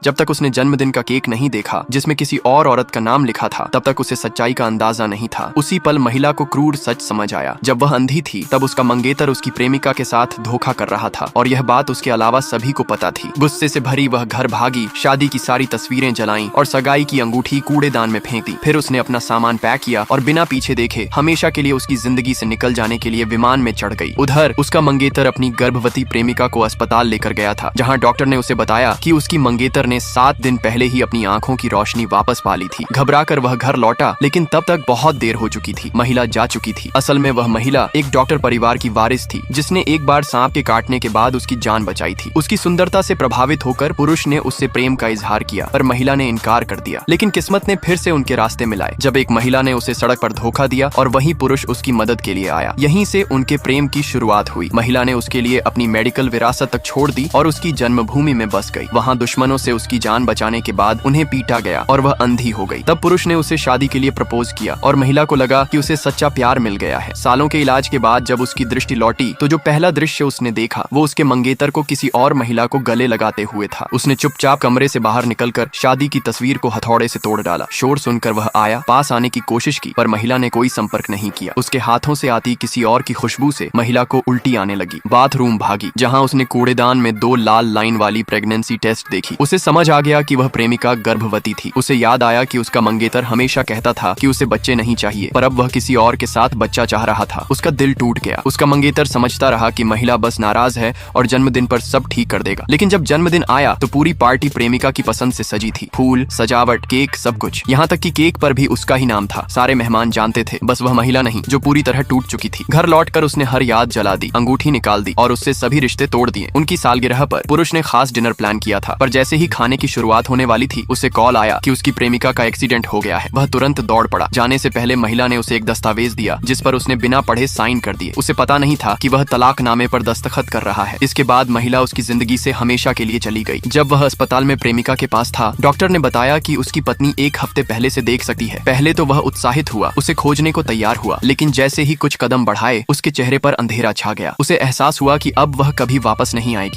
जब तक उसने जन्मदिन का केक नहीं देखा जिसमें किसी और औरत का नाम लिखा था, तब तक उसे सच्चाई का अंदाजा नहीं था। उसी पल महिला को क्रूर सच समझ आया। जब वह अंधी थी तब उसका मंगेतर उसकी प्रेमिका के साथ धोखा कर रहा था और यह बात उसके अलावा सभी को पता थी। गुस्से से भरी वह घर भागी, शादी की सारी तस्वीरें जलाईं और सगाई की अंगूठी कूड़ेदान में फेंक दी। फिर उसने अपना सामान पैक किया और बिना पीछे देखे हमेशा के लिए उसकी जिंदगी से निकल जाने के लिए विमान में चढ़ गई। उधर उसका मंगेतर अपनी गर्भवती प्रेमिका को अस्पताल लेकर गया था, जहां डॉक्टर ने उसे बताया कि उसकी मंगेतर ने 7 दिन पहले ही अपनी आंखों की रोशनी वापस पा ली थी। घबराकर वह घर लौटा, लेकिन तब तक बहुत देर हो चुकी थी। महिला जा चुकी थी। असल में वह महिला एक डॉक्टर परिवार की वारिस थी, जिसने एक बार सांप के काटने के बाद उसकी जान बचाई थी। उसकी सुंदरता से प्रभावित होकर पुरुष ने उससे प्रेम का इजहार किया, पर महिला ने इनकार कर दिया। लेकिन किस्मत ने फिर से उनके रास्ते मिलाए, जब एक महिला ने उसे सड़क पर धोखा दिया और वही पुरुष उसकी मदद के लिए आया। यहीं से उनके प्रेम की शुरुआत हुई। महिला ने उसके लिए अपनी मेडिकल विरासत तक छोड़ दी और उसकी जन्मभूमि में बस गई। वहाँ दुश्मनों से उसकी जान बचाने के बाद उन्हें पीटा गया और वह अंधी हो गई। तब पुरुष ने उसे शादी के लिए प्रपोज किया और महिला को लगा कि उसे सच्चा प्यार मिल गया है। सालों के इलाज के बाद जब उसकी दृष्टि लौटी तो जो पहला दृश्य उसने देखा वो उसके मंगेतर को किसी और महिला को गले लगाते हुए था। उसने चुपचाप कमरे से बाहर निकलकर शादी की तस्वीर को हथौड़े से तोड़ डाला। शोर सुनकर वह आया, पास आने की कोशिश की, पर महिला ने कोई संपर्क नहीं किया। उसके हाथों से आती किसी और की खुशबू से महिला को उल्टी आने लगी। बाथरूम भागी, जहाँ उसने कूड़ेदान में 2 लाल लाइन वाली प्रेगनेंसी टेस्ट देखी। उसे समझ आ गया कि वह प्रेमिका गर्भवती थी। उसे याद आया कि उसका मंगेतर हमेशा कहता था कि उसे बच्चे नहीं चाहिए, पर अब वह किसी और के साथ बच्चा चाह रहा था। उसका दिल टूट गया। उसका मंगेतर समझता रहा कि महिला बस नाराज है और जन्मदिन पर सब ठीक कर देगा। लेकिन जब जन्मदिन आया तो पूरी पार्टी प्रेमिका की पसंद से सजी थी। फूल, सजावट, केक, सब कुछ। यहाँ तक कि केक पर भी उसका ही नाम था। सारे मेहमान जानते थे, बस वह महिला नहीं, जो पूरी तरह टूट चुकी थी। घर लौटकर उसने हर याद जला दी, अंगूठी निकाल दी और उससे सभी रिश्ते तोड़ दिए। उनकी सालगिरह पर पुरुष ने खास डिनर प्लान किया था, पर जैसे ही खाने की शुरुआत होने वाली थी उसे कॉल आया कि उसकी प्रेमिका का एक्सीडेंट हो गया है। वह तुरंत दौड़ पड़ा। जाने से पहले महिला ने उसे एक दस्तावेज दिया जिस पर उसने बिना पढ़े साइन कर दिए। उसे पता नहीं था कि वह तलाकनामे पर दस्तखत कर रहा है। इसके बाद महिला उसकी जिंदगी से हमेशा के लिए चली गई। जब वह अस्पताल में प्रेमिका के पास था, डॉक्टर ने बताया कि उसकी पत्नी 1 हफ्ते पहले से देख सकती है। पहले तो वह उत्साहित हुआ, उसे खोजने को तैयार हुआ, लेकिन जैसे ही कुछ कदम बढ़ाए उसके चेहरे पर अंधेरा छा गया। उसे एहसास हुआ कि अब वह कभी वापस नहीं आएगी।